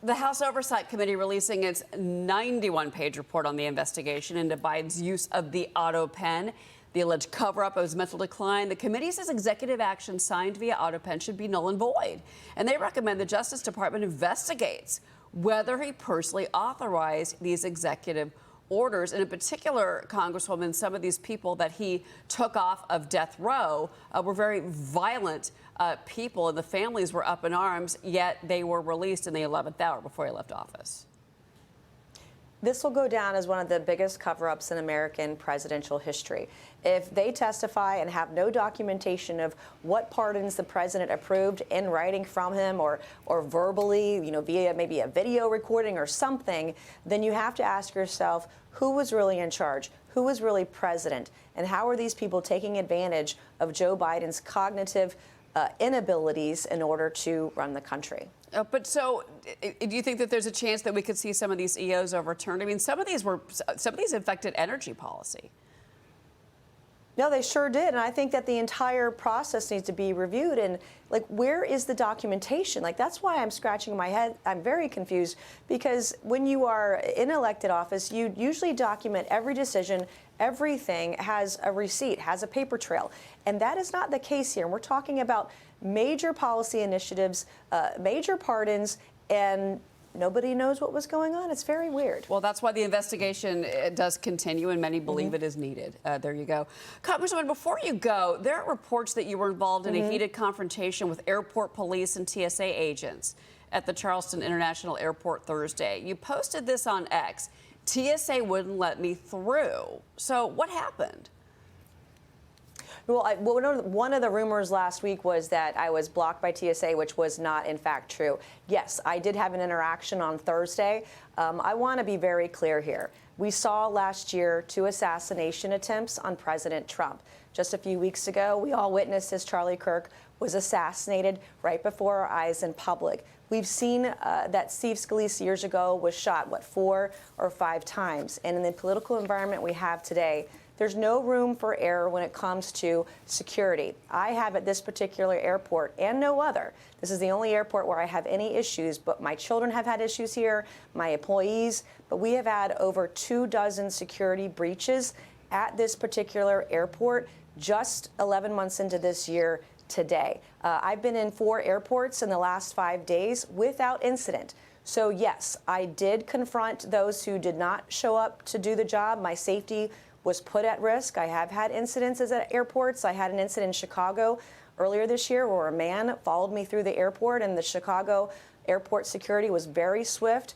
The House Oversight Committee releasing its 91-page report on the investigation into Biden's use of the autopen, the alleged cover-up of his mental decline. The committee says executive action signed via autopen should be null and void, and they recommend the Justice Department investigates whether he personally authorized these executive orders. And in particular, Congresswoman, some of these people that he took off of death row were very violent people, and the families were up in arms, yet they were released in the 11th hour before he left office. This will go down as one of the biggest cover-ups in American presidential history. If they testify and have no documentation of what pardons the president approved in writing from him or verbally, via maybe a video recording or something, then you have to ask yourself, who was really in charge? Who was really president? And how are these people taking advantage of Joe Biden's cognitive inabilities in order to run the country? But so, do you think that there's a chance that we could see some of these EOs overturned? I mean, some of these affected energy policy. No, they sure did. And I think that the entire process needs to be reviewed. And, where is the documentation? That's why I'm scratching my head. I'm very confused because when you are in elected office, you usually document every decision. Everything has a receipt, has a paper trail. And that is not the case here. And we're talking about major policy initiatives, major pardons, and nobody knows what was going on. It's very weird. Well, that's why the investigation does continue, and many believe it is needed. There you go. Congresswoman, before you go, there are reports that you were involved in a heated confrontation with airport police and TSA agents at the Charleston International Airport Thursday. You posted this on X. TSA wouldn't let me through. So what happened? Well, one of the rumors last week was that I was blocked by TSA, which was not, in fact, true. Yes, I did have an interaction on Thursday. I want to be very clear here. We saw last year 2 assassination attempts on President Trump. Just a few weeks ago, we all witnessed as Charlie Kirk was assassinated right before our eyes in public. We've seen that Steve Scalise years ago was shot, 4 or 5 times. And in the political environment we have today, there's no room for error when it comes to security. I have at this particular airport and no other. This is the only airport where I have any issues, but my children have had issues here, my employees, but we have had over 24 security breaches at this particular airport just 11 months into this year today. I've been in 4 airports in the last 5 days without incident. So yes, I did confront those who did not show up to do the job. My safety was put at risk. I have had incidences at airports. I had an incident in Chicago earlier this year where a man followed me through the airport, and the Chicago airport security was very swift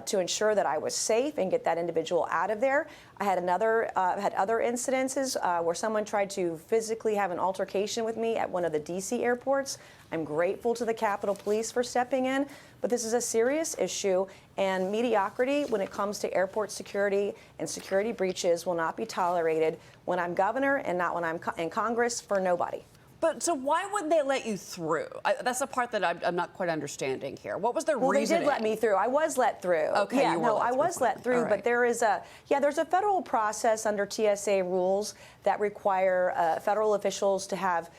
to ensure that I was safe and get that individual out of there. I had other incidences where someone tried to physically have an altercation with me at one of the D.C. airports. I'm grateful to the Capitol Police for stepping in, but this is a serious issue, and mediocrity when it comes to airport security and security breaches will not be tolerated when I'm governor and not when I'm in Congress for nobody. But so why wouldn't they let you through? That's the part that I'm not quite understanding here. What was their reason? They did let me through. I was let through. Okay, yeah, I was let through. Right. But there's a federal process under TSA rules that require federal officials to have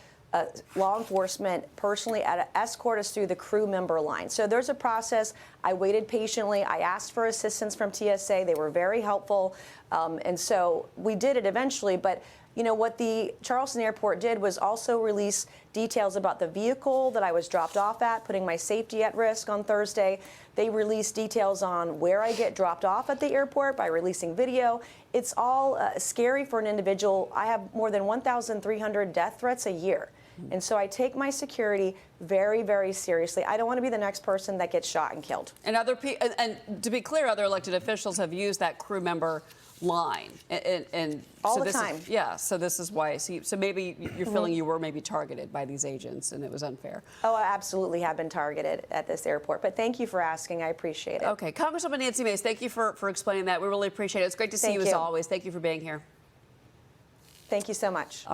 law enforcement personally escort us through the crew member line. So there's a process. I waited patiently. I asked for assistance from TSA. They were very helpful. And so we did it eventually. But what the Charleston Airport did was also release details about the vehicle that I was dropped off at, putting my safety at risk on Thursday. They released details on where I get dropped off at the airport by releasing video. It's all scary for an individual. I have more than 1,300 death threats a year. And so I take my security very, very seriously. I don't want to be the next person that gets shot and killed. And and to be clear, other elected officials have used that crew member line, and all so the time. So this is why. So maybe you're feeling you were maybe targeted by these agents, and it was unfair. Oh, I absolutely have been targeted at this airport. But thank you for asking. I appreciate it. Okay, Congresswoman Nancy Mace, thank you for explaining that. We really appreciate it. It's great to see you as always. Thank you for being here. Thank you so much.